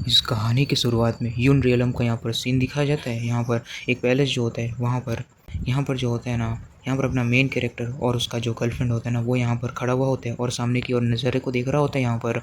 इस कहानी की शुरुआत में यून रियलम का यहाँ पर सीन दिखाया जाता है। यहाँ पर एक पैलेस जो होता है वहाँ पर यहाँ पर जो होता है ना, यहाँ पर अपना मेन कैरेक्टर और उसका जो गर्लफ्रेंड होता है ना, वो यहाँ पर खड़ा हुआ होता है और सामने की ओर नज़ारे को देख रहा होता है यहाँ पर।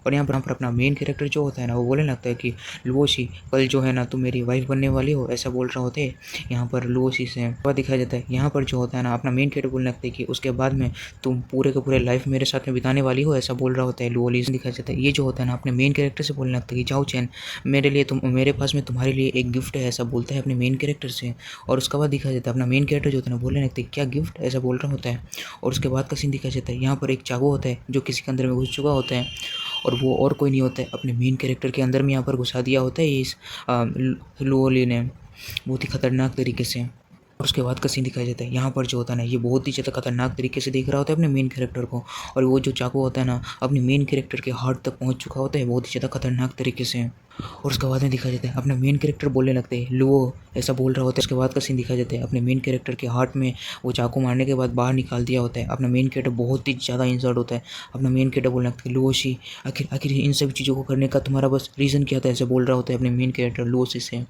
और यहाँ पर अपना मेन कैरेक्टर जो होता है ना, वो बोलने लगता है कि लुओशी, कल जो है ना तुम मेरी वाइफ बनने वाली हो, ऐसा बोल रहा होते हैं। यहाँ पर लुओशी से वह दिखाया जाता है। यहाँ पर जो होता है ना, अपना मेन कैरेक्टर बोलने लगता है कि उसके बाद में तुम पूरे के पूरे लाइफ मेरे साथ में बिताने वाली हो, ऐसा बोल रहा होता है लुओली से दिखाया जाता है। ये जो होता है ना, अपने मेन कैरेक्टर से बोलने लगता है कि जाओ चैन, मेरे पास में तुम्हारे लिए एक गिफ्ट है, ऐसा बोलता है अपने मेन कैरेक्टर से। और उसके बाद दिखाया जाता है अपना मेन कैरेक्टर जो होता है ना, बोलने लगता है क्या गिफ्ट, ऐसा बोल रहा होता है। और उसके बाद का सीन दिखाया जाता है। यहाँ पर एक चाकू होता है जो किसी के अंदर में घुस चुका होता है और वो और कोई नहीं होता है, अपने मेन कैरेक्टर के अंदर में यहाँ पर घुसा दिया होता है इस लुओली ने, बहुत ही खतरनाक तरीके से। और उसके बाद का सीन दिखाया जाता है। यहाँ पर जो होता है ना, ये बहुत ही ज़्यादा खतरनाक तरीके से देख रहा होता है अपने मेन कैरेक्टर को। और वो जो चाकू होता है ना, अपने मेन कैरेक्टर के हार्ट तक पहुँच चुका होता है, बहुत ही ज़्यादा खतरनाक तरीके से। और उसके बाद में दिखाया जाता है अपना मेन कैरेक्टर बोलने लगते हैं लुओ, ऐसा बोल रहा होता है। उसके बाद का सीन दिखाया जाता है। अपने मेन कैरेक्टर के हार्ट में वो चाकू मारने के बाद बाहर निकाल दिया होता है। अपना मेन कैरेक्टर बहुत ही ज़्यादा इंसर्ट होता है। अपना मेन कैरेक्टर बोलने लगता है लुओशी, आखिर इन सब चीज़ों को करने का तुम्हारा बस रीज़न क्या था, ऐसा बोल रहा होता है अपने मेन कैरेक्टर लुओशी से।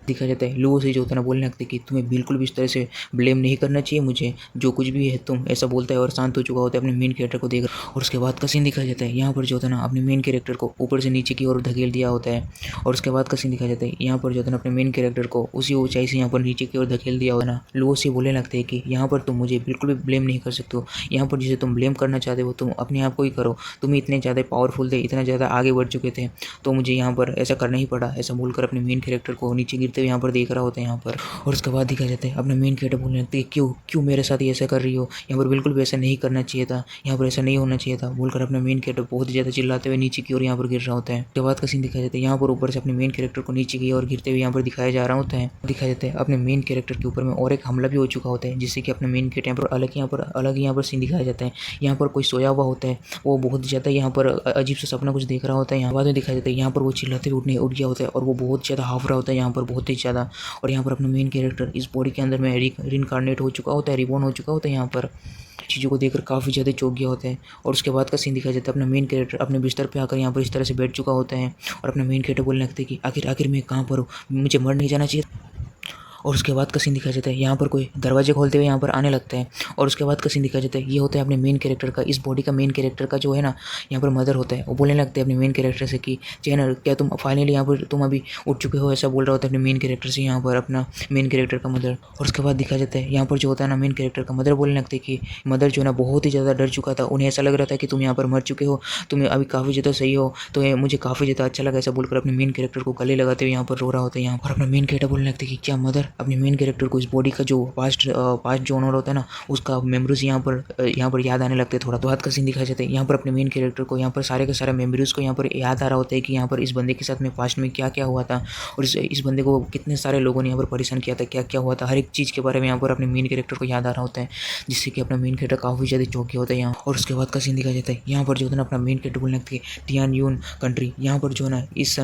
दिखाया जाता है लुओशी जो होता है ना, बोलने लगता है कि तुम्हें बिल्कुल भी इस तरह से ब्लेम नहीं करना चाहिए मुझे, जो कुछ भी है तुम, ऐसा बोलता है और शांत हो चुका होता है अपने मेन कैरेक्टर को देख। और उसके बाद का सीन दिखाया जाता है। यहाँ पर जो होता है ना, अपने मेन कैरेक्टर को ऊपर से नीचे की ओर धकेल दिया होता है। और उसके बाद का सीन दिखाया जाता है। यहाँ पर जो होता है ना, अपने मेन कैरेक्टर को उसी ऊंचाई से यहाँ पर नीचे की ओर धकेल दिया होता है ना। लुओशी बोलने लगते हैं कि यहाँ पर तुम मुझे बिल्कुल भी ब्लेम नहीं कर सकते हो, यहाँ पर जिसे तुम ब्लेम करना चाहते हो तुम अपने आप को ही करो, तुम इतने ज़्यादा पावरफुल थे, इतना ज़्यादा आगे बढ़ चुके थे, तो मुझे यहाँ पर ऐसा करना ही पड़ा, ऐसा बोलकर अपने मेन कैरेक्टर को नीचे गिरते हुए यहाँ पर देख रहा होता है यहाँ पर। और उसके बाद दिखाया जाता है अपना मेन कैरेक्टर बोलने लगते हैं क्यों क्यों मेरे साथ ये ऐसा कर रही हो, यहाँ पर बिल्कुल भी ऐसा नहीं करना चाहिए था, यहाँ पर ऐसा नहीं होना चाहिए था, बोलकर अपना मेन कैरेक्टर बहुत ही ज़्यादा चिल्लाते हुए नीचे की ओर यहाँ पर गिर रहा होता है। उसके बाद का सीन दिखाया जाता है। यहाँ पर ऊपर से अपने मेन कैरेक्टर को नीचे की ओर गिरते हुए यहाँ पर दिखाया जा रहा होता है। दिखाया जाता है अपने मेन कैरेक्टर के ऊपर में और एक हमला भी हो चुका होता है, जिससे कि अपने मेन कैरेक्टर अलग यहाँ पर सीन दिखाया जाता है। यहाँ पर कोई सोया हुआ होता है, वो बहुत ज़्यादा यहाँ पर अजीब सा सपना कुछ देख रहा होता है। यहाँ बाद में दिखाया जाता है यहाँ पर वो चिल्लाते हुए उठ गया होता है और वो बहुत ज़्यादा हाफ रहा होता है यहाँ पर, बहुत ही ज़्यादा। और यहाँ पर अपना मेन कैरेक्टर इस बॉडी के अंदर में रिनकार्नेट हो चुका होता है, रिबॉर्न हो चुका होता है। यहाँ पर चीज़ों को देखकर काफ़ी ज़्यादा चौंक गया होता है। और उसके बाद का सीन दिखाया जाता है। अपना मेन कैरेक्टर अपने बिस्तर पे आकर यहाँ पर इस तरह से बैठ चुका होता है और अपना मेन कैरेक्टर बोलने लगता है कि आखिर मैं कहाँ पर हूँ, मुझे मर नहीं जाना चाहिए। और उसके बाद का सीन दिखाया जाता है। यहाँ पर कोई दरवाजे खोलते हुए यहाँ पर आने लगता है। और उसके बाद का सीन दिखाया जाता है। ये होता है अपने मेन कैरेक्टर का, इस बॉडी का मेन कैरेक्टर का जो है ना, यहाँ पर मदर होता है। वो बोलने लगते हैं अपने मेन कैरेक्टर से कि चैनर, क्या तुम फाइनली यहाँ पर तुम अभी उठ चुके हो, ऐसा बोल रहा होता है अपने मेन कैरेक्टर से यहाँ पर अपना मेन कैरेक्टर का मदर। और उसके बाद दिखाया जाता है यहाँ पर जो होता है ना, मेन कैरेक्टर का मदर बोलने लगते हैं कि मदर जो है ना बहुत ही ज़्यादा डर चुका था, उन्हें ऐसा लग रहा था कि तुम यहाँ पर मर चुके हो, तुम्हें अभी काफ़ी ज़्यादा सही हो, तो मुझे काफ़ी ज़्यादा अच्छा लगा, ऐसा बोलकर अपने मेन कैरेक्टर को गले लगाते हुए यहाँ पर रो रहा होता है यहाँ पर। अपना मेन कैरेक्टर बोलने लगते हैं कि क्या मदर अपने मेन कैरेक्टर को इस बॉडी का जो पास्ट जो ओनर होता है ना, उसका मेमोरीज यहाँ पर याद आने लगते हैं थोड़ा। तो हाथ का सीन दिखाया जाता है। यहाँ पर अपने मेन कैरेक्टर को यहाँ पर सारे के सारे मेमोरीज को यहाँ पर याद आ रहा होता है कि यहाँ पर इस बंदे के साथ में पास्ट में क्या क्या हुआ था और इस बंदे को कितने सारे लोगों ने यहाँ पर परेशान किया था, क्या क्या हुआ था, हर एक चीज़ के बारे में यहाँ पर अपने मेन कैरेक्टर को याद आ रहा होता है, जिससे कि अपना मेन कैरेक्टर काफ़ी ज़्यादा चौंक गया होता है यहाँ। और उसके बाद का सीन दिखाया जाता है। यहाँ पर जो है ना, अपना मेन कैरेक्टर बोलने लगती है टियान यून कंट्री, यहाँ पर जो है ना इस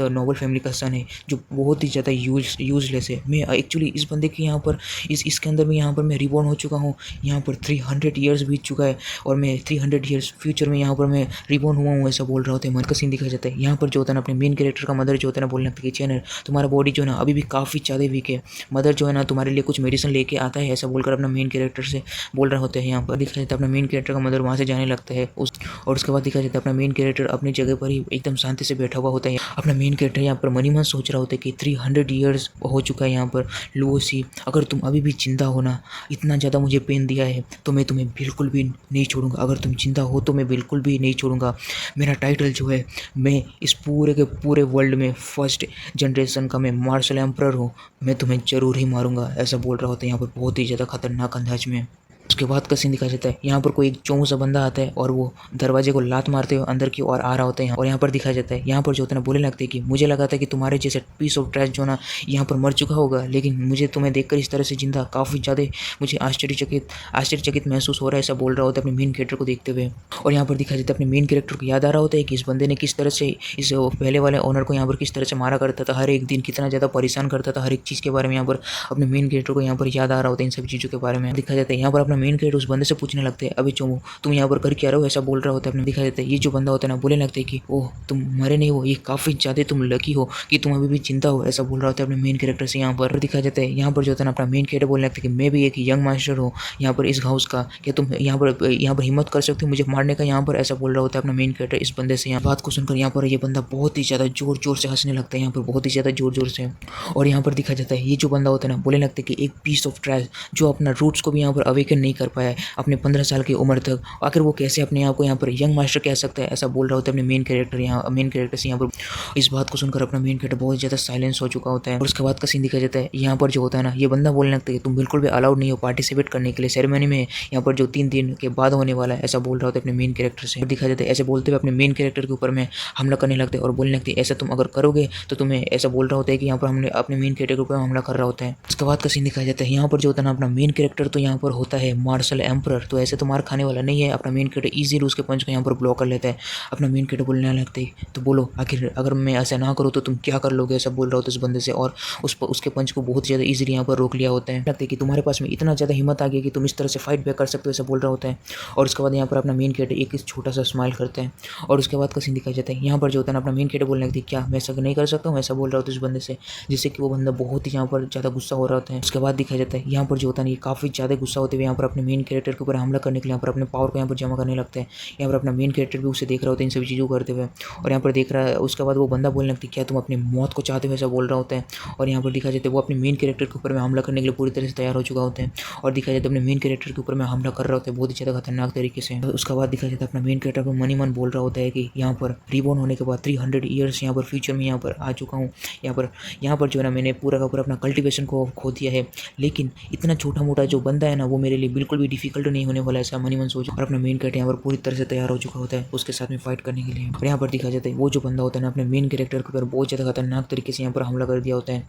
नोबल फैमिली का सन है जो बहुत ही ज़्यादा यूजलेस है। मैं एक्चुअली इस बंदे की यहाँ पर इसके अंदर में यहाँ पर मैं रिबॉर्न हो चुका हूँ, यहाँ पर 300 ईयर्स बीत चुका है और मैं 300 ईयर्स फ्यूचर में यहाँ पर मैं रिबॉर्न हुआ हूँ, ऐसा बोल रहा होता है। मन का सीन दिखाया जाता है। यहाँ पर जो होता है ना, अपने मेन कैरेक्टर का मदर जो होता है ना, बोलने लगता है चैनल, तुम्हारा बॉडी जो है ना अभी भी काफ़ी ज़्यादा वीक है, मदर जो है ना तुम्हारे लिए कुछ मेडिसिन लेके आता है, ऐसा बोलकर अपना मेन कैरेक्टर से बोल रहा होता है। यहाँ पर दिखाया जाता है अपना मेन कैरेक्टर का मदर वहाँ से जाने लगता है और उसके बाद दिखाया जाता है अपना मेन कैरेक्टर अपनी जगह पर ही एकदम शांति से बैठा हुआ होता है। अपना मेन कैरेक्टर यहाँ पर मनी मन सोच रहा होता है कि 300 ईयर्स हो चुका है यहाँ पर, लुओशी अगर तुम अभी भी जिंदा हो ना, इतना ज़्यादा मुझे पेन दिया है तो मैं तुम्हें बिल्कुल भी नहीं छोड़ूंगा, अगर तुम जिंदा हो तो मैं बिल्कुल भी नहीं छोड़ूंगा। मेरा टाइटल जो है, मैं इस पूरे के पूरे वर्ल्ड में फर्स्ट जनरेशन का मैं मार्शल एम्परर हूँ, मैं तुम्हें ज़रूर ही मारूंगा, ऐसा बोल रहा होता है यहाँ पर बहुत ही ज़्यादा खतरनाक अंदाज में। उसके बाद का सीन दिखाया जाता है। यहाँ पर कोई एक चोमू सा बंदा आता है और वो दरवाजे को लात मारते हुए अंदर की ओर आ रहा होता है। और यहाँ पर दिखाया जाता है, यहाँ पर जो होता है ना, बोलने लगते हैं कि मुझे लगा था कि तुम्हारे जैसे पीस ऑफ ट्रैश जो ना यहाँ पर मर चुका होगा, लेकिन मुझे तुम्हें देखकर इस तरह से जिंदा काफ़ी ज़्यादा मुझे आश्चर्यचकित महसूस हो रहा है, ऐसा बोल रहा होता है अपने मेन कैरेक्टर को देखते हुए। और यहाँ पर दिखाया जाता है अपने मेन कैरेक्टर को याद आ रहा होता है कि इस बंदे ने किस तरह से इस पहले वाले ओनर को यहाँ पर किस तरह से मारा करता था, हर एक दिन कितना ज़्यादा परेशान करता था, हर एक चीज़ के बारे में यहाँ पर अपने मेन कैरेक्टर को यहाँ पर याद आ रहा होता है, इन सभी चीज़ों के बारे में दिखाया जाता है। यहाँ पर अपना मेन कैरेक्टर उस बंदे से पूछने लगते हैं, अबे चोमू तुम यहाँ पर कर क्या रहे हो, ऐसा बोल रहा होता है। अपने दिखाई देता है ये जो बंदा होता है ना बोलने लगता है कि ओह तुम मरे नहीं हो, ये काफ़ी ज़्यादा तुम लकी हो कि तुम अभी भी जिंदा हो, ऐसा बोल रहा होता है अपने मेन कैरेक्टर से। यहाँ पर दिखाया जाता है यहाँ पर जो होता है ना अपना मेन कैरेक्टर बोलने लगता है कि मैं भी एक यंग मास्टर हूँ यहाँ पर इस हाउस का, क्या तुम यहाँ पर हिम्मत कर सकते हो मुझे मारने का, यहाँ पर ऐसा बोल रहा होता है अपना मेन कैरेक्टर इस बंदे से। यहाँ बात को सुनकर यहाँ पर ये बंदा बहुत ही ज़्यादा जोर जोर से हंसने लगता है, यहाँ पर बहुत ही ज़्यादा जोर जोर से। और यहाँ पर दिखा जाता है ये जो बंदा होता है ना बोलने लगता है कि एक पीस ऑफ ट्रैश जो अपना रूट्स को भी यहाँ पर अवेकन नहीं कर पाया है अपने 15 साल की उम्र तक, आखिर वो कैसे अपने आप को यहाँ पर यंग मास्टर कह सकता है, ऐसा बोल रहा होता है अपने मेन कैरेक्टर से। यहाँ पर इस बात को सुनकर अपना मेन कैरेक्टर बहुत ज़्यादा साइलेंस हो चुका होता है। और उसके बाद का सीन दिखा जाता है यहाँ पर जो होता है ना ये बंदा बोलने लगता है कि तुम बिल्कुल भी अलाउड नहीं हो पार्टिसिपेट करने के लिए सेरेमनी में, यहाँ पर जो 3 दिन के बाद होने वाला है, ऐसा बोल रहा होता है अपने मेन कैरेक्टर से। दिखा जाता है ऐसे बोलते हुए अपने मेन कैरेक्टर के ऊपर में हमला करने लगते हैं और बोलने लगते हैं ऐसा तुम अगर करोगे तो तुम्हें, ऐसा बोल रहा होता है कि यहाँ पर हमने अपने मेन कैरेक्टर के ऊपर हमला कर रहा होता है। उसके बाद का सीन दिखाया जाता है यहाँ पर जो होता है ना अपना मेन कैरेक्टर तो यहाँ पर होता है मार्शल एम्परर, तो ऐसे तो मार खाने वाला नहीं है, अपना मेन कैरेक्टर इजीली उसके पंच को यहाँ पर ब्लॉक कर लेता है। अपना मेन कैरेक्टर बोलने लगते हैं तो बोलो आखिर अगर मैं ऐसा ना करूँ तो तुम क्या कर लोगे, ऐसा बोल रहा होता है इस बंदे से। और उसके पंच को बहुत ज़्यादा इजीली यहाँ पर रोक लिया होता है। लगता है कि तुम्हारे पास में इतना ज़्यादा हिम्मत आ गया कि तुम इस तरह से फाइट बैक कर सकते हो, ऐसा बोल रहा होता है। और उसके बाद यहाँ पर अपना मेन कैरेक्टर एक छोटा सा स्माइल करता है और उसके बाद का सीन दिखाया जाता है यहाँ पर जो होता है ना अपना मेन कैरेक्टर बोलने लगती है क्या मैं ऐसा नहीं कर सकता हूँ, ऐसा बोल रहा होता है इस बंदे से, जिससे कि वो बंदा बहुत ही यहाँ पर ज़्यादा गुस्सा हो रहा होता है। उसके बाद दिखाया जाता है यहाँ पर जो होता है ना ये काफ़ी ज़्यादा गुस्सा होते हुए यहाँ पर अपने मेन कैरेक्टर के ऊपर हमला करने के लिए यहाँ पर अपने पावर को यहाँ पर जमा करने लगता है। यहाँ पर अपना मेन कैरेक्टर भी उसे देख रहा होता है इन सभी चीज़ों को करते हुए और यहाँ पर देख रहा है। उसके बाद वो बंदा बोलने लगती है क्या तुम अपनी मौत को चाहते हो, ऐसा बोल रहा होता है। और यहाँ पर दिखाया जाता है वो अपने मेन कैरेक्टर के ऊपर में हमला करने के लिए पूरी तरह से तैयार हो चुका होता है और दिखाया जाता है अपने मेन कैरेक्टर के ऊपर में हमला कर रहा होता है बहुत ही ज़्यादा खतरनाक तरीके से। उसके बाद दिखाया जाता है अपना मेन कैरेक्टर को मनी मन बोल रहा होता है कि यहाँ पर रिबॉर्न होने के बाद 300 ईयर्स यहाँ पर फ्यूचर में यहाँ पर आ चुका हूँ, यहाँ पर जो है ना मैंने पूरा का पूरा अपना कल्टिवेशन को खो दिया है, लेकिन इतना छोटा मोटा जो बंदा है ना वो मेरे लिए बिल्कुल भी डिफिकल्ट नहीं होने वाला है, ऐसा मनी मन सोच। और अपना मेन कैरेक्टर यहाँ पर पूरी तरह से तैयार हो चुका होता है उसके साथ में फाइट करने के लिए। और यहाँ पर दिखाया जाता है वो जो बंदा होता है ना अपने मेन कैरेक्टर के ऊपर बहुत ज़्यादा खतरनाक तरीके से यहाँ पर हमला कर दिया होता है,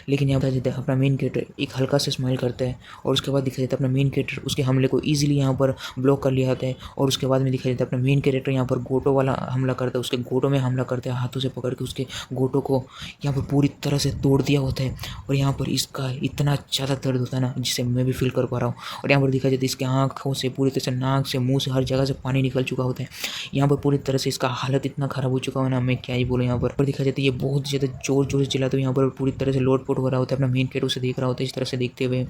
लेकिन यहाँ पर अपना मेन कैरेक्टर एक हल्का से स्माइल करता है और उसके बाद दिखाया जाता है अपना मेन कैरेक्टर उसके हमले को ईजिली यहाँ पर ब्लॉक कर लिया जाता है। और उसके बाद में दिखाया जाता है अपना मेन कैरेक्टर यहाँ पर गोटो वाला हमला करता है, उसके गोटो में हमला करता है, हाथों से पकड़ के उसके गोटो को यहाँ पर पूरी तरह से तोड़ दिया होता है। और यहाँ पर इसका इतना ज़्यादा दर्द होता है ना जिसे मैं भी फील कर पा रहा हूँ। और यहाँ पर दिखाया जाता है इसके आँखों से पूरी तरह से, नाक से, मुँह से, हर जगह से पानी निकल चुका होता है। यहाँ पर पूरी तरह से इसका हालत इतना ख़राब हो चुका है ना, मैं क्या ही बोलूँ। यहाँ पर दिखाया जाता है ये बहुत ज़्यादा जोर जोर से चिल्लाते हुए यहाँ पर पूरी तरह से लोटपोट हो रहा होता है, अपना मेन कैरेक्टर उसे देख रहा होता है इस तरह से देखते हुए।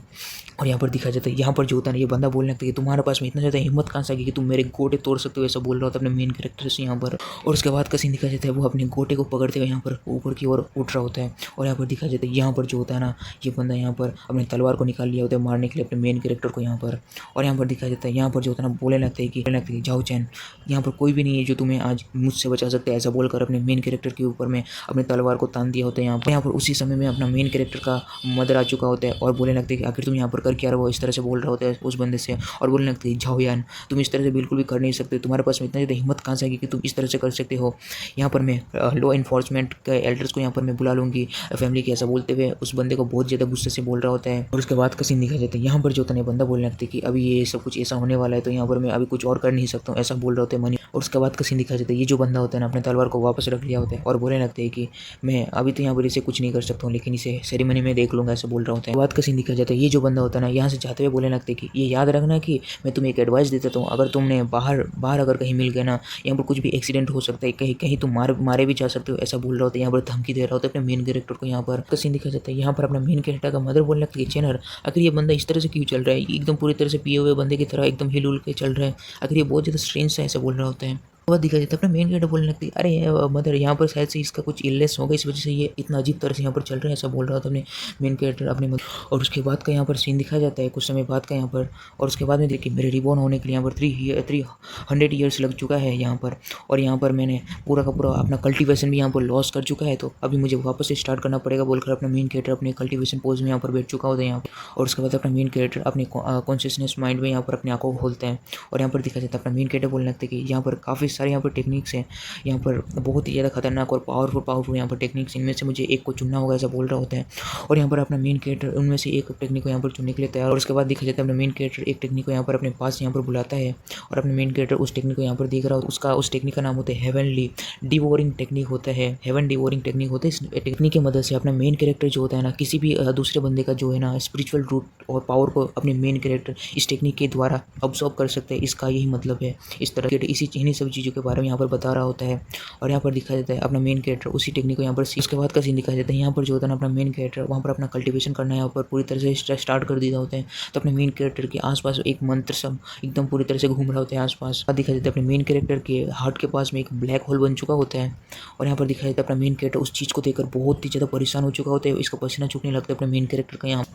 और यहाँ पर दिखाया जाता है यहाँ पर जो होता है ना ये बंदा बोलने लगता है कि तुम्हारे पास में इतना ज़्यादा हिम्मत कहाँ से आ गई कि तुम मेरे गोटे तोड़ सकते हो, ऐसा बोल रहा होता है अपने मेन कैरेक्टर से यहाँ पर। और उसके बाद का सीन दिखाया जाता है वो अपने गोटे को पकड़ते हुए यहाँ पर ऊपर की ओर उठ रहा होता है। और यहाँ पर दिखाया जाता है यहाँ पर जो होता है ना ये बंदा यहाँ पर अपनी तलवार को निकाल लिया होता है मारने के लिए अपने मेन कैरेक्टर को यहाँ पर। और यहाँ पर दिखाया जाता है यहाँ पर जो होता है ना बोलने लगता है कि जाओ चैन, यहाँ पर कोई भी नहीं है जो तुम्हें आज मुझसे बचा सकता है, ऐसा बोलकर अपने मेन कैरेक्टर के ऊपर में अपनी तलवार को तान दिया होता है। यहाँ पर उसी समय में अपना मेन कैरेक्टर का मदर आ चुका होता है और बोलने लगता है कि आखिर तुम यहाँ पर कर क्या रहे हो, इस तरह से बोल रहा होता है उस बंदे से। और बोलने लगते हैं जाओ यार, तुम इस तरह से बिल्कुल भी कर नहीं सकते, तुम्हारे पास में इतना ज़्यादा हिम्मत कहाँ से आएगी कि तुम इस तरह से कर सकते हो। यहाँ पर मैं लॉ इन्फोर्समेंट के एल्डर्स को यहाँ पर मैं बुला लूँगी फैमिली के, ऐसा बोलते हुए उस बंदे को बहुत ज़्यादा गुस्से से बोल रहा होता है। और उसके बाद का सीन दिखाया जाता है यहाँ पर जो होता है बंदा बोलने लगता है कि अभी ये सब कुछ ऐसा होने वाला है तो यहाँ पर मैं अभी कुछ और कर नहीं सकता हूँ, ऐसा बोल रहा होता है मनी। और उसके बाद का सीन दिखाया जाता है ये जो बंदा होता है ना अपने तलवार को वापस रख लिया होता है और बोलने लगता है कि मैं अभी तो यहाँ पर इसे कुछ नहीं कर सकता हूँ, लेकिन इसे सेरेमनी में देख लूँगा, ऐसा बोल रहा होता है। बाद का सीन दिखाया जाता है ये जो बंदा होता है ना यहाँ से जाते हुए बोलने लगते हैं कि ये याद रखना कि मैं तुम्हें एक एडवाइस देता हूँ, अगर तुमने बाहर अगर कहीं मिल गए ना यहाँ पर कुछ भी एक्सीडेंट हो सकता है, कहीं तुम मारे भी जा सकते हो, ऐसा बोल रहा होता है। यहाँ पर धमकी दे रहा होता है अपने मेन कैरेक्टर को। यहाँ पर सीन दिखाया जाता है यहाँ पर अपना मेन कैरेक्टर का मदर बोलने लगती है चैनर आखिर ये बंदा इस तरह से क्यों चल रहा है, एकदम पूरी तरह से पिए हुए बंदे की तरह एकदम हिल उल के चल रहा है, आखिर ये बहुत ज़्यादा स्ट्रेंज है, ऐसा बोल रहा होता है। बहुत दिखा जाता है अपना मेन कैरेक्टर बोलने लगती है अरे मदर यहाँ पर शायद से इसका कुछ इलनेस होगा, इस वजह से ये इतना अजीब तरह से यहाँ पर चल रहा है, ऐसा बोल रहा था अपने मेन कैरेक्टर अपने मदर। और उसके बाद का यहाँ पर सीन दिखाया जाता है कुछ समय बाद का यहाँ पर। और उसके बाद में देखिए मेरे रिबॉर्न होने के लिए यहाँ पर 300 ईयर्स लग चुका है यहाँ पर। और यहाँ पर मैंने पूरा का पूरा अपना कल्टिवेशन भी यहाँ पर लॉस कर चुका है, तो अभी मुझे वापस से स्टार्ट करना पड़ेगा बोलकर अपना मेन कैरेक्टर अपने कल्टिवेशन पोज में यहाँ पर बैठ चुका होता है यहाँ पर। और उसके बाद अपना मेन कैरेक्टर अपने कॉन्शियसनेस माइंड में यहाँ पर अपने आंखों को खोलते हैं। और यहाँ पर दिखा जाता है अपना मेन कैरेक्टर बोलने लगता है कि यहाँ पर काफ़ी सारे यहाँ पर टेक्निक्स हैं, यहाँ पर बहुत ही ज़्यादा खतरनाक और पावरफुल यहाँ पर टेक्निक्स, इनमें से मुझे एक को चुनना होगा ऐसा बोल रहा होता है। और यहाँ पर अपना मेन कैरेक्टर उनमें से एक टेक्निक को यहाँ पर चुनने के लिए तैयार, और उसके बाद देखा जाता है अपना मेन कैरेक्टर एक टेक्निक को यहाँ पर अपने पास यहाँ पर बुलाता है, और अपने मेन कैरेक्टर उस टेक्निक को यहाँ पर देख रहा हो। उस टेक्निक का नाम होता है हेवनली डिवोरिंग टेक्निक होता है, हेवन डिवोरिंग टेक्निक होता है। इस टेक्निक की मदद से अपना मेन कैरेक्टर जो होता है ना, किसी भी दूसरे बंदे का जो है ना स्पिरिचुअल रूट और पावर को अपने मेन कैरेक्टर इस टेक्निक के द्वारा अब्सॉर्ब कर सकते हैं। इसका यही मतलब है। इस तरह के इन्हीं सब चीज़ों के बारे में यहाँ पर बता रहा होता है, और यहाँ पर दिखाया जाता है अपना मेन कैरेक्टर उसी टेक्निक को यहाँ पर उसके बाद का सीन दिखाया जाता है। यहाँ पर जो होता है ना अपना मेन कैरेक्टर वहाँ पर अपना कल्टिवेशन करना यहाँ पर पूरी तरह से स्टार्ट कर दिया होता है। तो अपने मेन कैरेक्टर के आसपास एक मंत्र सब एकदम पूरी तरह से घूम रहा होता है आसपास। दिखाया जाता है अपने मेन कैरेक्टर के हार्ट के पास में एक ब्लैक होल बन चुका होता है, और यहाँ पर दिखाया जाता है अपना मेन कैरेक्टर उस चीज़ को देखकर बहुत ही ज़्यादा परेशान हो चुका होता है। इसका पसीना छूटने लगता है अपने मेन कैरेक्टर का यहाँ,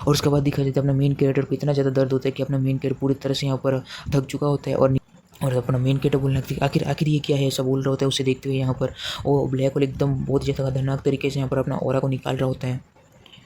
और उसके बाद दिखाया जाता है अपना मेन कैरेक्टर को इतना ज़्यादा दर्द होता है कि अपना मेन कैरेक्टर पूरी तरह से यहाँ पर थक चुका होता है। और अपना मेन कैरेक्टर बोलने लगती है आखिर ये क्या है ऐसा बोल रहा होता है। उसे देखते हुए यहाँ पर वो ब्लैक होल एकदम बहुत ज़्यादा खतरनाक तरीके से यहाँ पर अपना ऑरा को निकाल रहा होता है।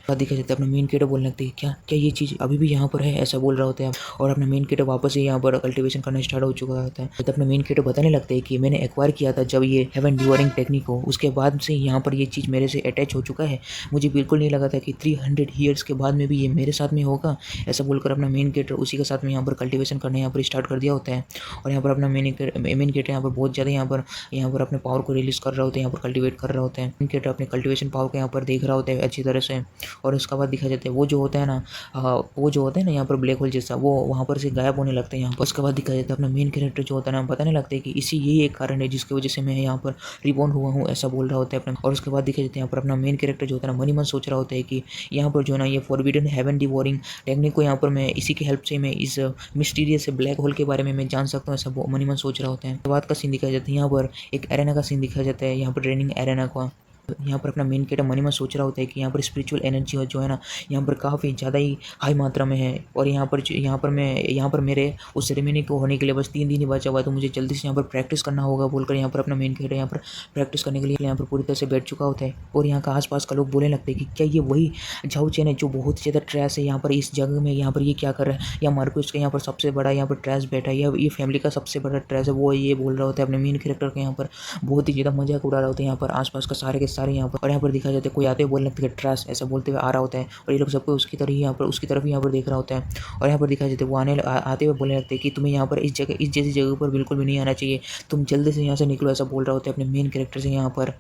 दिखा जाता है अपना मेन कैरेक्टर बोलने लगती है क्या ये चीज़ अभी भी यहाँ पर है ऐसा बोल रहा होता है, और अपना मेन कैरेक्टर वापस से यहाँ पर कल्टीवेशन करना स्टार्ट हो चुका होता है। तो अपना मेन कैरेक्टर बताने लगता है कि मैंने एक्वायर किया था जब ये हेवन डिवोरिंग टेक्निक हो, उसके बाद से यहाँ पर ये चीज़ मेरे से अटैच हो चुका है। मुझे बिल्कुल नहीं लगा था कि 300 ईयर्स के बाद में भी ये मेरे साथ में होगा, ऐसा बोलकर अपना मेन कैरेक्टर उसी के साथ में यहाँ पर कल्टीवेशन करना यहाँ पर स्टार्ट कर दिया होता है। और यहाँ पर अपना मेन कैरेक्टर यहाँ पर बहुत ज़्यादा यहाँ पर अपने पावर को रिलीज़ कर रहा होता है, यहाँ पर कल्टीवेट कर रहा होता है। मेन कैरेक्टर अपने कल्टीवेशन पावर को यहाँ पर देख रहा होता है अच्छी तरह से, और उसके बाद दिखा वो जो होता है ना यहाँ पर ब्लैक होल जैसा वो वहाँ पर से गायब होने लगता है यहाँ पर। उसके बाद दिखाया जाता है अपना मेन कैरेक्टर जो होता है ना बताने लगता है कि यही एक कारण है जिसकी वजह से मैं यहाँ पर रिबॉर्न हुआ हूँ ऐसा बोल रहा होता है अपना। और उसके बाद दिखाया जाता है यहाँ पर अपना मेन कैरेक्टर जो होता है ना मन ही मन सोच रहा होता है कि यहाँ पर जो है ना ये फॉरबिडन हेवन डिवोरिंग टेक्निक को यहाँ पर मैं इसी की हेल्प से मैं इस मिस्टीरियस ब्लैक होल के बारे में मैं जान सकता हूँ, ऐसा मन ही मन सोच रहा होता है। बाद का सीन दिखाया जाता है यहाँ पर एक एरेना का सीन दिखाया जाता है, यहाँ पर ट्रेनिंग एरेना का। यहाँ पर अपना मेन कैरेक्टर मन ही मन सोच रहा होता है कि यहाँ पर स्पिरिचुअल एनर्जी जो है ना यहाँ पर काफ़ी ज़्यादा ही हाई मात्रा में है, और यहाँ पर मेरे उस सेरेमनी को होने के लिए बस 3 दिन ही बचा हुआ है, तो मुझे जल्दी से यहाँ पर प्रैक्टिस करना होगा बोलकर यहाँ पर अपना मेन कैरेक्टर यहाँ पर प्रैक्टिस करने के लिए यहाँ पर पूरी तरह से बैठ चुका होता है। और यहाँ का आसपास का लोग बोलने लगते हैं कि क्या ये वही झाऊ चैन है जो बहुत ज़्यादा ट्रैश है यहाँ पर इस जगह में, यहाँ पर ये क्या कर रहा है, या मार्कोस का यहाँ पर सबसे बड़ा यहाँ पर ट्रैश बैठा है, या ये फैमिली का सबसे बड़ा ट्रैश है, वो ये बोल रहा होता है अपने मेन कैरेक्टर का यहाँ पर बहुत ही ज़्यादा मजाक उड़ा रहा होता है यहाँ पर आसपास का सारे के सारे यहाँ पर। और यहाँ पर दिखा जाता है कोई आते हुए बोलने लगता है ट्रैश ऐसा बोलते हुए आ रहा होता है, और ये लोग सबको उसकी तरफ ही यहाँ पर देख रहा होता है। और यहाँ पर दिखा जाता है वो आते हुए बोलने लगते हैं कि तुम्हें यहाँ पर इस जैसी जगह पर बिल्कुल भी नहीं आना चाहिए, तुम जल्दी से यहाँ से निकलो, ऐसा बोल रहा होता है अपने मेन कैरेक्टर से। यहाँ पर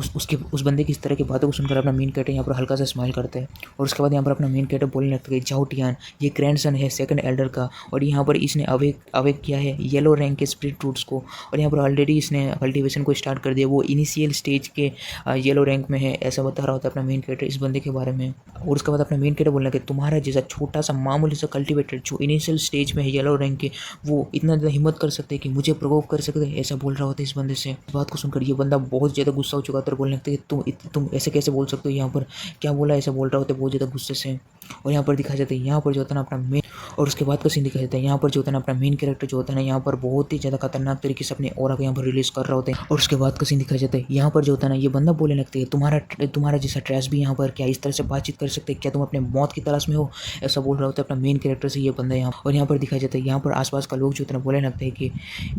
उस बंदे की इस तरह की बातों को सुनकर अपना मेन कैरेक्टर यहाँ पर हल्का सा स्माइल करता है। और उसके बाद यहाँ पर अपना मेन कैरेक्टर बोलने लगता है झाऊ टियान ये ग्रैंडसन है सेकंड एल्डर का, और यहाँ पर इसने अवेक किया है येलो रैंक के स्पिरिट रूट्स को, और यहाँ पर ऑलरेडी इसने कल्टीवेशन को स्टार्ट कर दिया, वो इनिशियल स्टेज के येलो रैंक में है, ऐसा बता रहा होता है अपना मेन कैरेक्टर इस बंदे के बारे में। और उसके बाद अपना मेन कैरेक्टर बोलने लगे तुम्हारा जैसा छोटा सा मामूली सा कल्टीवेटर जो इनिशियल स्टेज में है येलो रैंक के, वो इतना ज़्यादा हिम्मत कर सकते हैं कि मुझे प्रोवोक कर सकते हैं, ऐसा बोल रहा होता है इस बंदे से। इस बात को सुनकर ये बंदा बहुत ज़्यादा गुस्सा हो चुका था, बोलने लगता है कि तुम ऐसे कैसे बोल सकते हो, यहाँ पर क्या बोला ऐसा बोल रहा होता है बहुत ज़्यादा गुस्से से। और यहाँ पर दिखाया जाता है यहाँ पर जो होता है ना अपना मेन, और उसके बाद का सीन दिखाया जाता है यहाँ पर जो होता है ना अपना मेन कैरेक्टर जो होता है ना यहाँ पर बहुत ही ज़्यादा खतरनाक तरीके से अपने ऑरा को यहाँ पर रिलीज कर रहा होता है। और उसके बाद का सीन दिखाया जाता है यहाँ पर जो होता है ना ये बंदा बोलने लगता है तुम्हारा जैसा ट्रैश भी यहाँ पर क्या इस तरह से बातचीत कर सकते हैं, क्या तुम अपने मौत की तलाश में हो, ऐसा बोल रहा होता है अपना मेन कैरेक्टर से ये बंदा यहाँ। और यहाँ पर दिखाया जाता है यहाँ पर आसपास का लोग जो होता है बोलने लगते हैं कि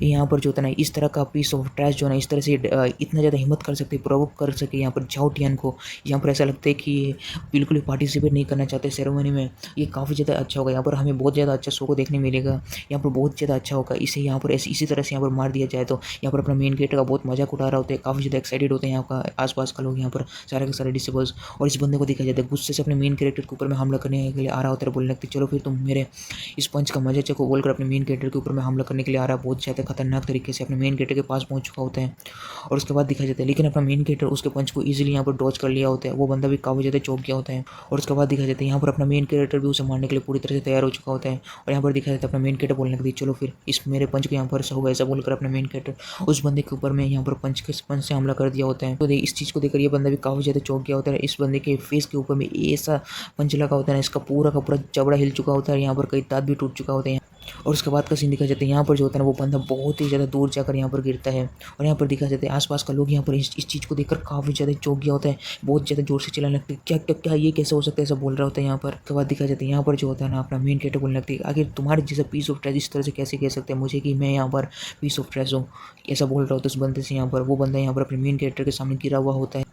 यहाँ पर जो होता है ना इस तरह का पीस ऑफ ट्रैश जो है ना इस तरह से इतना ज़्यादा हिम्मत कर सकते प्रोवोक कर सके यहाँ पर झाऊ टियान को। यहाँ पर ऐसा लगता है कि ये बिल्कुल भी पार्टिसिपेट नहीं करना चाहते सेरेमनी में, ये काफ़ी ज़्यादा अच्छा होगा, यहाँ पर हमें बहुत ज़्यादा अच्छा शो को देखने मिलेगा, यहाँ पर बहुत ज़्यादा अच्छा होगा, इसे यहाँ पर इसी तरह से यहाँ पर मार दिया जाए। तो यहाँ पर अपना मेन कैरेक्टर का बहुत मजाक उठा रहा होता है, काफ़ी ज़्यादा एक्साइटेड होते हैं यहाँ का आसपास का लोग, यहाँ पर सारे के सारे डिसेबल्स। और इस बंदे को देखा जाता है गुस्से से अपने मेन कैरेक्टर के ऊपर में हमला करने के लिए आ रहा होता है, बोलने लगते चलो फिर तुम मेरे इस पंच का मजा चको बोलकर अपने मेन कैरेक्टर के ऊपर में हमला करने के लिए आ रहा है, बहुत ज़्यादा खतरनाक तरीके से अपने मेन कैरेक्टर के पास पहुंच चुका होता है। और उसके बाद दिखा जाता है लेकिन अपना मेन कैरेक्टर उसके पंच को ईजिली यहाँ पर डॉज कर लिया होता है, वो बंदा भी काफ़ी ज़्यादा चौंक गया होता है। और उसके बाद दिखा जाता है यहाँ पर अपना मेन कैरेक्टर भी उसे मारने के लिए पूरी तरह से तैयार हो चुका होता है। और यहाँ पर दिखा जाता है अपना मेन कैरेक्टर बोलने लगती चलो फिर इस मेरे पंच को यहाँ पर होगा, ऐसा बोलकर अपना मेन कैरेक्टर उस बंदे के ऊपर में यहाँ पर पंच से हमला कर दिया होता है। तो इस चीज़ को देखकर ये बंदा भी काफ़ी ज़्यादा चौंक गया होता है। इस बंदे के फेस के ऊपर में ऐसा पंच लगा होता है, इसका पूरा का पूरा जबड़ा हिल चुका होता है, यहाँ पर कई दांत भी टूट चुका होता है। और उसके बाद का सीन दिखाया जाता है यहाँ पर जो होता है ना वो बंदा बहुत ही ज़्यादा दूर जाकर यहाँ पर गिरता है और यहाँ पर दिखाया जाता है आसपास का लोग यहाँ पर इस चीज़ को देखकर काफ़ी ज़्यादा चौंक गया होता है, बहुत ज़्यादा जोर से चिल्लाने लगते हैं, क्या क्या क्या ये कैसे हो सकता है, ऐसा बोल रहा होता है यहाँ पर। उसके बाद दिखाया जाता है यहाँ पर जो होता है ना अपना मेन कैरेक्टर बोलने लगती है आखिर तुम्हारे जैसा पीस ऑफ ट्रेस इस तरह से कैसे कह सकते हैं मुझे कि मैं यहाँ पर पीस ऑफ ट्रेस हूँ, ऐसा बोल रहा होता है उस बंदे से। यहाँ पर वो बंदा यहाँ पर अपने मेन कैरेक्टर के सामने गिरा हुआ होता है।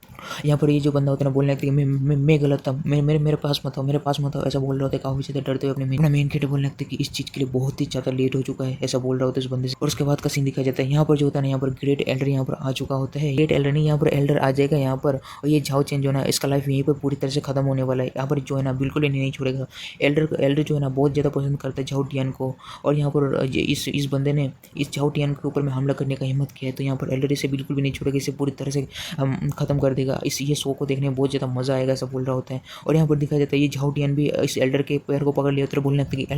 यहाँ पर ये जो बंदा होता है ना बोलने लगता है मैं गलत था, मेरे पास मत आओ, मेरे पास मत आओ, ऐसा बोल रहा होता है काफ़ी ज़्यादा डरते हुए अपने मेन कैरेक्टर बोलने लगता है कि इस चीज़ के लिए बहुत ही ज़्यादा लेट हो चुका है, ऐसा बोल रहा होता है उस बंदे से। और उसके बाद का सीन दिखाया जाता है यहाँ पर जो होता है ना यहाँ पर ग्रेट एल्डर यहाँ पर आ चुका होता है। ग्रेट एल्डर नहीं यहाँ पर एल्डर आ जाएगा यहाँ पर, और ये झाओ चेन जो है ना इसका लाइफ यहीं पर पूरी तरह से खत्म होने वाला है। यहाँ पर जो है ना बिल्कुल ही नहीं छोड़ेगा। एल्डर जो है ना बहुत ज़्यादा पसंद करता है झाओ टियान को, और यहाँ पर इस बंदे ने इस झाओ टियान के ऊपर में हमला करने का हिम्मत किया है, तो यहाँ पर एल्डर इसे बिल्कुल भी नहीं छोड़ेगा, इसे पूरी तरह से खत्म कर देगा। ये शो को देखने में बहुत ज़्यादा मज़ा आएगा, ऐसा बोल रहा होता है। और यहाँ पर दिखाया जाता है ये झाओ टियान भी इस एल्डर के पैर को पकड़ लिया, तो बोलने लगता है कि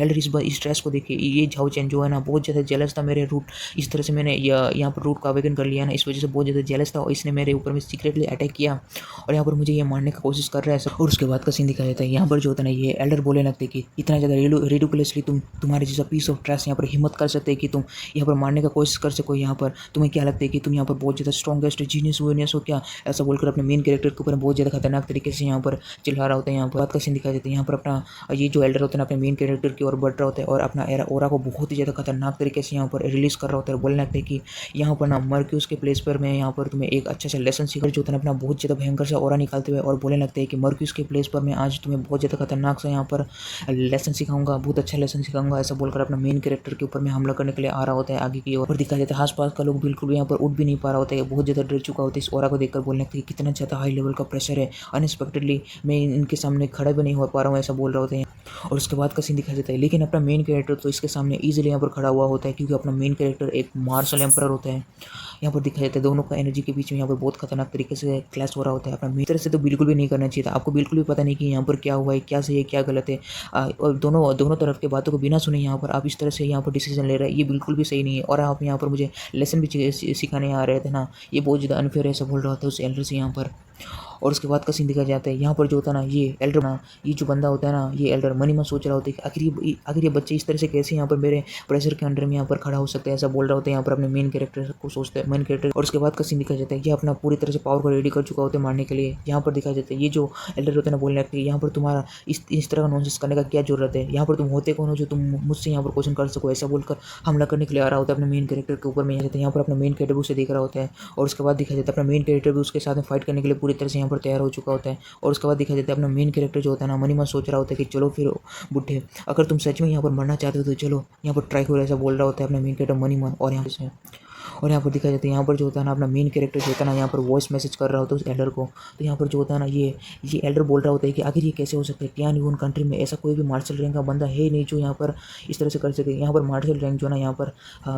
एल्डर इस स्ट्रेस को देखिए, ये झाओ चैन जो है ना बहुत ज़्यादा जेलस था मेरे रूट, इस तरह से मैंने यहाँ पर रूट का आवेदन कर लिया ना, इस वजह से बहुत ज़्यादा जेलस था और इसने मेरे ऊपर में सीक्रेटली अटैक किया और यहाँ पर मुझे ये मारने की कोशिश कर रहा है सब। और उसके बाद का सीन दिखाया जाता है यहाँ पर जो होता है ना ये एल्डर बोलने लगते कि इतना ज़्यादा रिडिकुलसली तुम्हारे जैसा पीस ऑफ ट्रस्ट यहाँ पर हिम्मत कर सकते हैं कि तुम यहाँ पर मारने का कोशिश कर सको, यहाँ पर तुम्हें क्या लगता है कि तुम यहाँ पर बहुत ज़्यादा स्ट्रॉन्गेस्ट जीनियस हो क्या, ऐसा बोलकर अपने मेन कैरेक्टर के ऊपर बहुत ज़्यादा खतरनाक तरीके से यहाँ पर चिल्ला रहा होता है। यहाँ पर बात का सीन दिखाया जाता है यहाँ पर अपना ये जो एल्डर होता है ना अपने मेन कैरेक्टर की ओर बढ़ रहा होता है और अपना ओरा को बहुत ही ज़्यादा खतरनाक तरीके से यहाँ पर रिलीज़ कर रहा होता है। बोलने लगता है कि यहाँ पर ना मर्क्यूस के प्लेस पर मैं यहाँ पर तुम्हें एक अच्छा सा लेसन सीखा जो होता है अपना बहुत ज़्यादा भयंकर सा ओरा निकालते हुए, और बोलने लगता है कि मर्क्यूस के प्लेस पर मैं आज तुम्हें बहुत ज़्यादा खतरनाक सा यहाँ पर लेसन सिखाऊंगा, बहुत अच्छा लेसन सिखाऊंगा, ऐसा बोलकर अपना मेन कैरेक्टर के ऊपर में हमला करने के लिए आ रहा होता है आगे की ओर। दिखाया जाता है आसपास का लोग बिल्कुल भी यहाँ पर उठ भी नहीं पा रहा होता है, बहुत ज़्यादा डर चुका होता है इस ओरा को देखकर। बोलने लगता है कि कितना ज़्यादा हाई लेवल का प्रेशर है, अनएक्सपेक्टेडली मैं इनके सामने खड़ा भी नहीं हो पा रहा हूँ, ऐसा बोल रहा होता है। और उसके बाद का सीन दिखाया जाता है लेकिन अपना मेन कैरेक्टर तो इसके सामने ईजिली यहाँ पर खड़ा हुआ होता है, क्योंकि अपना मेन कैरेक्टर एक मार्शल एम्परर होता है। यहाँ पर दिखाया जाता है दोनों का एनर्जी के बीच में यहाँ पर बहुत खतरनाक तरीके से क्लैश हो रहा होता है। अपना मेरी तरफ से तो बिल्कुल भी नहीं करना चाहिए था, आपको बिल्कुल भी पता नहीं कि यहाँ पर क्या हुआ है, क्या सही है क्या गलत है, और दोनों तरफ के बातों को बिना सुने यहाँ पर आप इस तरह से यहाँ पर डिसीजन ले रहे हैं, ये बिल्कुल भी सही नहीं है। और आप यहाँ पर मुझे लेसन भी सिखाने आ रहे थे ना, ये बहुत ज़्यादा अनफेयर है, ऐसा बोल रहा था उस एल्डर से यहाँ पर। और उसके बाद का सीन दिखाया जाता है यहाँ पर जो होता है ना ये एल्डर ना, ये जो बंदा होता है ना ये एल्डर मनी में सोच रहा होता है कि आखिर ये बच्चे इस तरह से कैसे यहाँ पर मेरे प्रेशर के अंडर में यहाँ पर खड़ा हो सकता है, ऐसा बोल रहा होता है यहाँ पर अपने मेन कैरेक्टर को सोचता है मेन कैरेक्टर। और उसके बाद का सीन दिखाया जाता है ये अपना पूरी तरह से पावर को रेडी कर चुका होता है मारने के लिए। यहाँ पर दिखाया जाता है ये जो एल्डर होता है ना बोलने लगता है यहाँ पर तुम्हारा इस तरह का नॉनसेंस करने का क्या जरूरत है, यहाँ पर तुम होते कौन हो जो तुम मुझसे यहाँ पर क्वेश्चन कर सको, ऐसा बोलकर हमला करने के लिए आ रहा होता है अपने मेन कैरेक्टर के ऊपर में। यहाँ पर अपना मेन कैरेक्टर उसे देख रहा होता है और उसके बाद दिखाया जाता है अपना मेन कैरेक्टर भी उसके साथ में फाइट करने के लिए पूरी तरह से यहाँ पर तैयार हो चुका होता है। और उसके बाद दिखाया जाता है अपना मेन कैरेक्टर जो होता है ना मनी मन सोच रहा होता है कि चलो फिर बुढ़े, अगर तुम सच में यहाँ पर मरना चाहते हो तो चलो यहाँ पर ट्राई करो, ऐसा बोल रहा होता है अपना मेन कैरेक्टर मनी मन। और यहाँ पर दिखाया जाता है यहाँ पर जो होता है ना अपना मेन कैरेक्टर जो होता है ना यहाँ पर वॉइस मैसेज कर रहा होता है उस एल्डर को। तो यहाँ पर जो होता है ना ये एल्डर बोल रहा होता है कि आखिर ये कैसे हो सकता है, टियान यून कंट्री में ऐसा कोई भी मार्शल रैंक का बंदा है नहीं जो यहाँ पर इस तरह से कर सके। यहाँ पर मार्शल रैंक जो है ना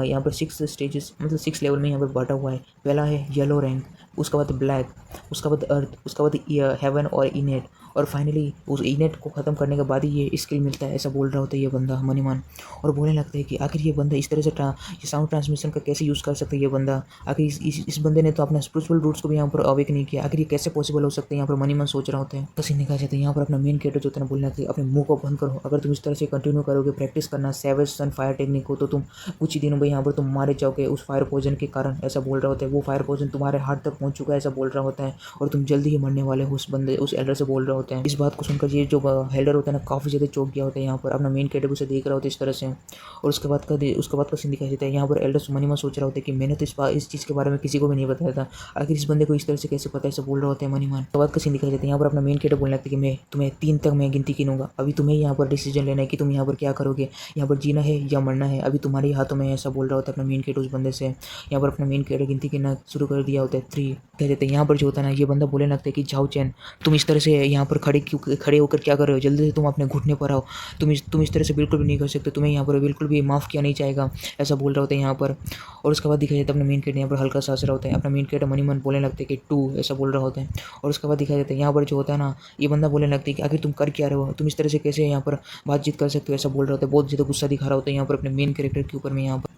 यहाँ पर 6 स्टेजेस मतलब 6 लेवल में यहाँ पर बांटा हुआ है। पहला है येलो रैंक, उसके बाद ब्लैक, उसके बाद अर्थ, उसके बाद हेवन और इनेट, और फाइनली उस इनेट को ख़त्म करने के बाद ही ये स्किल मिलता है, ऐसा बोल रहा होता है ये बंदा मनीमान। और बोलने लगता है कि आखिर ये बंदा इस तरह से ये साउंड ट्रांसमिशन का कैसे यूज़ कर सकता है ये बंदा, आखिर इस बंदे ने तो अपना स्पिरिचुअल रूट्स को भी यहाँ पर अवेक नहीं किया, आखिर ये कैसे पॉसिबल हो सकता है, यहाँ पर मनीमान सोच रहा होता है। तो सीन निकाल जाता है यहाँ पर अपना मेन कैरेक्टर जो होता है बोलना कि अपने मुंह को बंद करो, अगर तुम इस तरह से कंटिन्यू करोगे प्रैक्टिस करना सेवेज सन फायर टेक्निक को तो तुम कुछ ही दिनों में यहाँ पर तुम मारे जाओगे उस फायर पॉइजन के कारण, ऐसा बोल रहा होता है। वो फायर पॉइजन तुम्हारे हार्ट तक पहुँच चुका है, ऐसा बोल रहा होता है, और तुम जल्दी ही मरने वाले हो उस एल्डर से बोल रहे होते हैं। इस बात को सुनकर ये जो हेल्डर होता है ना काफ़ी ज़्यादा चौंक गया होता है यहाँ पर, अपना मेन कैरेक्टर उसे देख रहा होता है इस तरह से। और उसके बाद का सीन दिखाई देता है यहाँ पर एल्डर मनी में सोच रहा होता है कि मैंने तो इस चीज़ के बारे में किसी को भी नहीं बताया था, आखिर इस बंदे को इस तरह से कैसे पता है, ऐसा बोल रहा होता है मनी मान। उसके बाद का सीन दिखाई देता है यहाँ पर अपना मेन कैरेक्टर बोलने लगता है कि मैं तुम्हें 3 तक मैं गिनती गिनूंगा, अभी तुम्हें यहाँ पर डिसीजन लेना है कि तुम यहाँ पर क्या करोगे, यहाँ पर जीना है या मरना है, अभी तुम्हारे हाथों में, ऐसा बोल रहा होता है अपना मेन कैरेक्टर उस बंदे से। यहाँ पर अपना मेन कैरेक्टर गिनती गिनना शुरू कर दिया होता है 3 कह देते हैं। यहाँ पर जो होता है ना ये बंदा बोलने लगता है कि झाओ चैन तुम इस तरह से यहाँ पर खड़े होकर क्या कर रहे हो, जल्दी से तुम अपने घुटने पर आओ, तुम इस तरह से बिल्कुल भी नहीं कर सकते, तुम्हें यहाँ पर बिल्कुल भी माफ़ किया नहीं जाएगा, ऐसा बोल रहा होता है यहाँ पर। और उसके बाद दिखाया जाता है अपना मेन कैरेक्टर यहाँ पर हल्का सा हंस रहा होता है, अपना मेन कैरेक्टर मनी मन बोलने लगता है कि 2 ऐसा बोल रहा होता है। और उसके बाद दिखाया जाता है यहाँ पर जो होता है ना ये बंदा बोलने लगता है कि आखिर तुम कर क्या रहे हो, तुम इस तरह से कैसे यहाँ पर बातचीत कर सकते हो, ऐसा बोल रहा होता है, बहुत ज़्यादा गुस्सा दिखा रहा होता है यहाँ पर अपने मेन कैरेक्टर के ऊपर में यहाँ पर।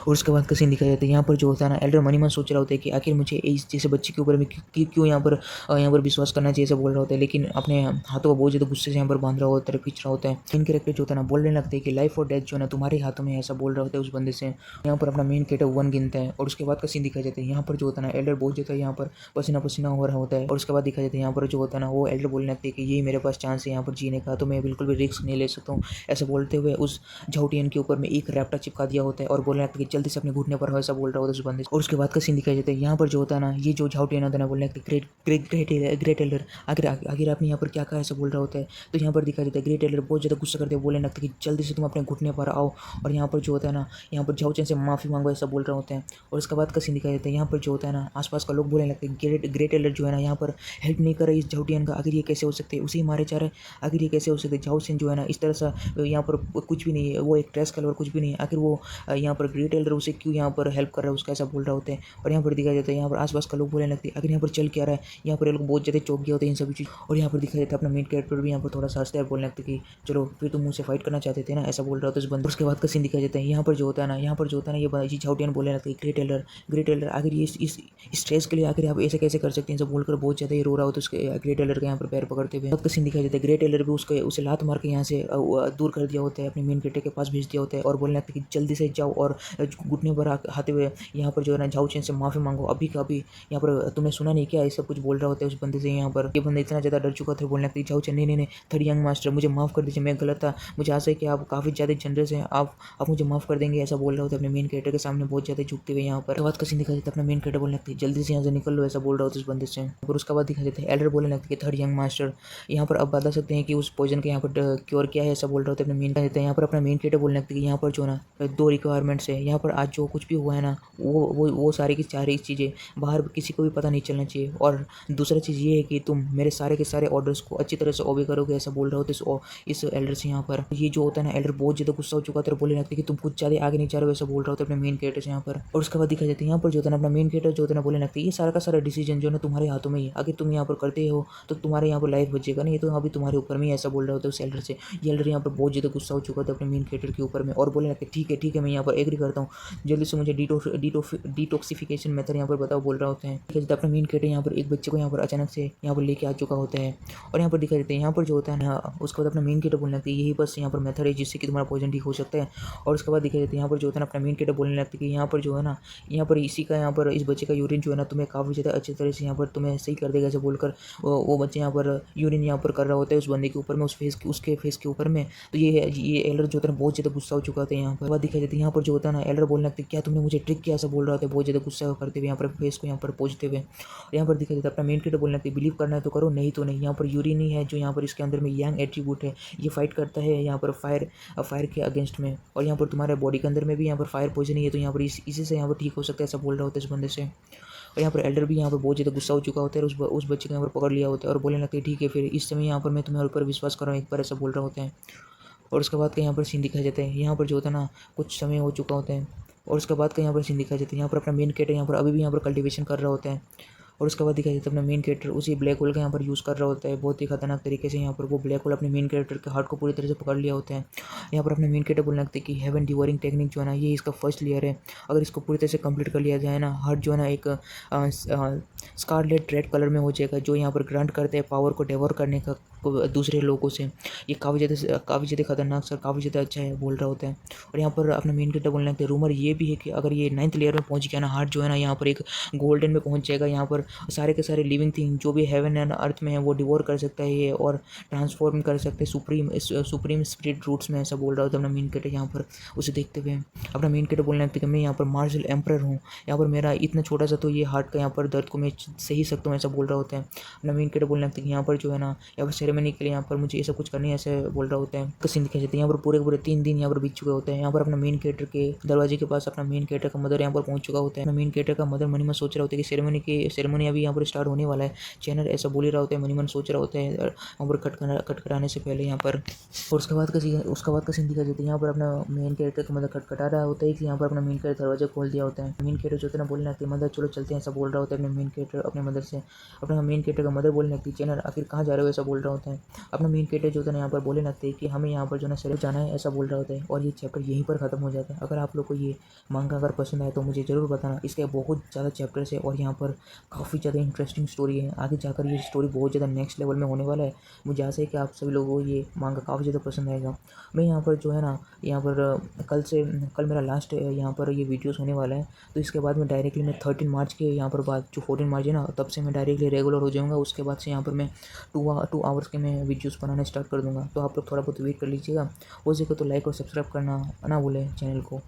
और उसके बाद का सीन दिखाया जाता है। यहाँ पर जो होता है ना, एल्डर मनी मन सोच रहा होता है कि आखिर मुझे इस जैसे बच्चे के ऊपर में क्यों यहाँ पर विश्वास करना चाहिए, ऐसा बोल रहा होता है, लेकिन अपने हाथों को बहुत ज़्यादा गुस्से से यहाँ पर बांध रहा होता है, खींच रहा होता है। इन कैरेक्टर जो होता है ना, बोलने लगते हैं कि लाइफ और डेथ जो है ना तुम्हारे हाथों में, ऐसा बोल रहा होता है उस बंदे से। यहाँ पर अपना मेन कैरेक्टर 1 गिनता है और उसके बाद का सीन दिखाया जाता है। यहाँ पर जो होता है ना, एल्डर बहुत ज़्यादा यहाँ पर पसीना पसीना हो रहा होता है और उसके बाद दिखाया जाता है यहाँ पर जो होता है ना, वो एल्डर बोलने लगते हैं कि यही मेरे पास चांस है यहाँ पर जीने का, तो मैं बिल्कुल भी रिस्क नहीं ले सकता हूँ। ऐसा बोलते हुए उस झाउटियन के ऊपर में एक रैप्टर चिपका दिया होता है और बोलने लगता है कि जल्दी से अपने घुटने पर हो, ऐसा बोल रहा होता है उस बंदे से। और उसके बाद का सीन दिखाया जाता है। यहाँ पर जो होता है ना, ये जो झाउटियन होता है ना, बोलने लगता है ग्रेट एल्डर, आखिर आपने यहाँ पर क्या कहा, ऐसा बोल रहा होता है। तो यहाँ पर दिखाया जाता है ग्रेट एल्डर बहुत ज़्यादा गुस्सा करते हुए बोलने लगता है कि जल्दी से तुम अपने घुटने पर आओ और यहाँ पर जो होता है ना, यहाँ पर झाउचेन से माफ़ी मांगो, ऐसा बोल रहे होते हैं। और उसके बाद का सीन दिखाया जाता है। यहाँ पर जो होता है ना, आसपास का लोग बोलने लगते हैं ग्रेट एल्डर जो है ना, यहाँ पर हेल्प नहीं कर रहा इस झाउटियन का, आखिर ये कैसे हो सकते हैं, उसे ही मारे जा रहे हैं, आखिर ये कैसे हो सकते हैं। झाउचेन जो है ना, इस तरह से यहाँ पर कुछ भी नहीं है, वो एक ट्रेस कलर कुछ भी नहीं है, आखिर वो यहाँ पर ग्रेट एल्डर उसे क्यों यहाँ पर हेल्प कर रहा है उसका, ऐसा बोल रहा होते हैं। और यहाँ पर दिखाया जाता है, यहाँ पर आसपास का लोग बोलने लगते हैं आखिर यहाँ पर चल क्या रहा है, यहाँ पर ये लोग बहुत ज़्यादा चौंक गए होते हैं इन सभी चीज़। और यहाँ पर दिखाया जाता है अपना मेन कैरेक्टर भी यहाँ पर थोड़ा सा हंसता है, बोलने लगता है कि चलो फिर तुम मुझसे फाइट करना चाहते थे ना, ऐसा बोल रहा होता है उस बंदे। उसके बाद का सीन दिखाया जाता है। यहाँ पर जो होता है ना, ये झाउटियन बोलने लगता है ग्रेट एल्डर आखिर ये इस स्ट्रेस के लिए आखिर आप ऐसे कैसे कर सकते हैं, सब बोलकर बहुत ज़्यादा ये रो रहा होता है उसके ग्रेट एल्डर का यहाँ पर पैर पकड़ते हुए। का सीन दिखाया जाता है। ग्रेट एल्डर भी उसे लात मार के यहाँ से दूर कर दिया होता है, अपने मेन कैरेक्टर के पास भेज दिया होता है और बोलने लगता है कि जल्दी से जाओ और घुटने पर आते हुए यहाँ पर जो है ना झाउचेन से माफ़ी मांगो अभी का अभी, यहाँ पर तुमने सुना नहीं क्या, ये सब कुछ बोल रहा होता है उस बंदे से। यहाँ पर ये बंदा इतना ज़्यादा डर चुका था, बोलने लगता है झाउचेन नहीं थर्ड यंग मास्टर, मुझे माफ़ कर दीजिए, मैं गलत था, मुझे आशा है कि आप काफ़ी ज़्यादा जनरस हैं, आप मुझे माफ़ कर देंगे, ऐसा बोल रहा होता है अपने मेन कैरेक्टर के सामने बहुत ज़्यादा झुकते हुए। यहाँ पर बात का सीन दिखा जाता है। अपना मेन कैरेक्टर बोलने लगता है जल्दी से यहाँ से निकल लो, ऐसा बोल रहा होता है उस बंदे से। और उसका बाद दिखा जाता है एल्डर बोलने लगता है कि थर्ड यंग मास्टर, यहाँ पर अब बता सकते हैं कि उस पॉइजन का यहाँ पर क्योर क्या है, ऐसा बोल रहा होता है अपने मेन कैरेक्टर। यहाँ पर अपना मेन कैरेक्टर बोलने लगता है कि यहाँ पर जो ना 2 रिक्वायरमेंट्स है, यहाँ पर आज जो कुछ भी हुआ है ना, वो सारी की सारी चीज़ें बाहर किसी को भी पता नहीं चलना चाहिए। और दूसरा चीज़ ये है कि तुम मेरे सारे के सारे ऑर्डर्स को अच्छी तरह से ओबे करोगे, ऐसा बोल रहे होते इस एल्डर से। यहाँ पर ये जो होता है ना, एल्डर बहुत ज़्यादा गुस्सा हो चुका था और बोलने लगता है कि तुम कुछ ज़्यादा आगे नहीं जा रहे हो, ऐसा बोल रहा होता है अपने मेन कैरेक्टर से यहाँ पर। और उसके बाद दिखा जाता है यहाँ पर जो होता है ना, अपना मेन कैरेक्टर जो होता है ना, बोलने लगता है ये सारा का सारा डिसीजन जो है ना तुम्हारे हाथों में ही, अगर तुम यहाँ पर करते हो तो तुम्हारे यहाँ पर लाइफ बचेगा नहीं, तो अभी तुम्हारे ऊपर में, ऐसा बोल रहा होता है उस एल्डर से। ये एल्डर यहाँ पर बहुत ज़्यादा गुस्सा हो चुका था अपने मेन कैरेक्टर के ऊपर में और बोलने लगता है ठीक है मैं यहाँ पर एग्री करता हूँ, जल्दी से मुझे डिटॉक्सिफिकेशन मेथड यहाँ पर बताओ, बोल रहा होता है। अपना मेन कैरेक्टर यहाँ पर एक बच्चे को यहाँ पर अचानक से यहाँ पर लेके आ चुका होता है और यहाँ पर दिखा देते हैं। यहाँ पर जो होता है ना, उसके बाद अपना मेन कैरेक्टर बोलने लगता है यही बस यहाँ पर मेथड है जिससे कि तुम्हारा पॉइजन ठीक हो सकता है। और उसके बाद दिखा देते हैं यहाँ पर जो होता है ना, अपना मेन कैरेक्टर बोलने लगता है कि यहाँ पर जो है ना, यहाँ पर इस बच्चे का यूरिन जो है ना तुम्हें काफ़ी ज़्यादा अच्छी तरह से यहाँ पर तुम्हें सही कर देगा, ऐसे बोलकर वो बच्चे यहाँ पर यूरिन यहाँ पर कर रहा होता है उस बंदे के ऊपर में, उसके फेस के ऊपर में। तो ये एल्डर जो होता है बहुत ज़्यादा गुस्सा हो चुका था यहाँ पर। दिखाई देती है यहाँ पर जो होता है ना, एल्डर बोलने लगता है क्या तुमने मुझे ट्रिक किया, ऐसा बोल रहा था बहुत ज़्यादा गुस्सा करते हुए यहाँ पर फेस को यहाँ पर पहुँचते हुए। यहाँ पर दिखाई देता है अपना मेन कैरेक्टर बोलने लगता है बिलीव करना है तो करो, नहीं तो नहीं। यहाँ पर यूरिन ही है जो यहाँ पर इसके अंदर में यंग एट्रीब्यूट है, ये फाइट करता है यहाँ पर फायर के अगेंस्ट में, और यहाँ पर तुम्हारे बॉडी के अंदर में भी यहाँ पर फायर पॉइजन है, तो यहाँ पर इसी से यहाँ पर ठीक हो सकता है, ऐसा बोल रहा होता है इस बंदे से। और यहाँ पर एल्डर भी यहाँ पर बहुत ज़्यादा गुस्सा हो चुका होता है और उस बच्चे को यहाँ पर पकड़ लिया होता है और बोलने लगता है ठीक है फिर इस समय यहाँ पर मैं तुम्हारे ऊपर विश्वास कर रहा हूँ एक बार, ऐसा बोल रहा होता है। और उसके बाद का यहाँ पर सीन दिखाया जाता है। यहाँ पर जो होता है ना, कुछ समय हो चुका होता है और उसके बाद का यहाँ पर सीन दिखाया जाता है। यहाँ पर अपना मेन कैरेक्टर यहाँ पर अभी भी यहाँ पर कल्टिवेशन कर रहा होता है और उसके बाद दिखाया जाता है अपना मेन कैरेक्टर उसी ब्लैक होल का यहाँ पर यूज़ कर रहा होता है बहुत ही खतरनाक तरीके से। यहाँ पर वो ब्लैक होल अपने मेन कैरेक्टर के हार्ट को पूरी तरह से पकड़ लिया होता है। यहाँ पर अपने मेन कैरेक्टर बोलने लगता है कि हेवन डिवोरिंग टेक्निक जो है ना, ये इसका फर्स्ट लेयर है, अगर इसको पूरी तरह से कंप्लीट कर लिया जाए ना, हार्ट जो है ना एक स्कारलेट रेड कलर में हो जाएगा, जो यहाँ पर ग्रांट करते हैं पावर को डेवोर करने का दूसरे लोगों से। ये काफ़ी ज़्यादा खतरनाक सर, काफ़ी ज़्यादा अच्छा है, बोल रहा होता है। और यहाँ पर अपना मेन कैरेक्टर बोलने लगता है रूमर ये भी है कि अगर ये 9th लेयर में पहुँच गया ना, हार्ट जो है ना यहाँ पर एक गोल्डन में पहुँच जाएगा, यहाँ पर सारे के सारे लिविंग थिंग जो भी हेवन एंड अर्थ में है वो डिवोर कर सकता है ये, और ट्रांसफॉर्म कर सकते हैं सुप्रीम स्पिरिट रूट्स में, ऐसा बोल रहा होता है अपना मेन कैरेक्टर यहाँ पर। उसे देखते हुए अपना मेन कैरेक्टर बोलने लगता है कि मैं यहाँ पर मार्शल एम्परर हूँ, यहाँ पर मेरा इतना छोटा सा तो ये हार्ट का यहाँ पर दर्द को मैं सही सकता हूँ, ऐसा बोल रहा होता है। अपना मेन कैरेक्टर बोलने लगता है कि यहाँ पर जो है ना, यहाँ पर सेरेमनी के लिए यहाँ पर मुझे ऐसा कुछ करनी है, ऐसे बोल रहा होता है। सीन दिखाई जाता है यहाँ पर पूरे 3 दिन यहाँ पर बीत चुके होते हैं। यहाँ पर अपना मेन कैरेक्टर के दरवाजे के पास अपना मेन कैरेक्टर का मदर यहाँ पर पहुंच चुका होता है। अपना मेन कैरेक्टर का मदर मनी में सोच रहा होता है कि सेरेमनी मनी अभी यहाँ पर स्टार्ट होने वाला है। चैनल ऐसा बोल ही रहा होता है, मनी मन सोच रहा होता है वहाँ पर खटखटाने से पहले यहाँ पर। और उसके बाद का सीन दिखा जाता है। यहाँ पर अपना मेन कैरेक्टर का मदद खटखटा रहा होता है कि यहाँ पर अपना मेन कैरेक्टर दरवाजा खोल दिया होता है। मेन कैरेक्टर जो होता है ना बोलने लगती है मदर चलो चलते हैं, ऐसा बोल रहा होता है अपने मेन कैरेक्टर अपने मदर से। अपना मेन कैरेक्टर का मदर बोलने लगती है चैनल आखिर कहाँ जा रहे हो, ऐसा बोल रहा होता है। अपना मेन कैरेक्टर जो होता है ना यहाँ पर बोलने लगते हैं कि हमें यहाँ पर जो है ना सिर्फ जाना है, ऐसा बोल रहा होता है। और ये चैप्टर यहीं पर खत्म हो जाता है। अगर आप लोग को ये मांगा अगर पसंद आए तो मुझे ज़रूर बताना। इसके बहुत ज़्यादा चैप्टर्स है और यहाँ पर काफ़ी ज़्यादा इंटरेस्टिंग स्टोरी है। आगे जाकर ये स्टोरी बहुत ज़्यादा नेक्स्ट लेवल में होने वाला है। मुझे आशा है कि आप सभी लोगों को ये मांगा काफ़ी ज़्यादा पसंद आएगा। मैं यहाँ पर जो है ना यहाँ पर कल मेरा लास्ट यहाँ पर ये वीडियोस होने वाला है। तो इसके बाद मैं डायरेक्टली मैं 13 मार्च के यहाँ पर बाद जो 14 मार्च है ना तब से मैं डायरेक्टली रेगुलर हो जाऊँगा। उसके बाद से यहाँ पर मैं 2 आवर्स के मैं वीडियोस बनाना स्टार्ट कर दूँगा। तो आप लोग थोड़ा बहुत वेट कर लीजिएगा। हो सके तो लाइक और सब्सक्राइब करना ना भूलें चैनल को।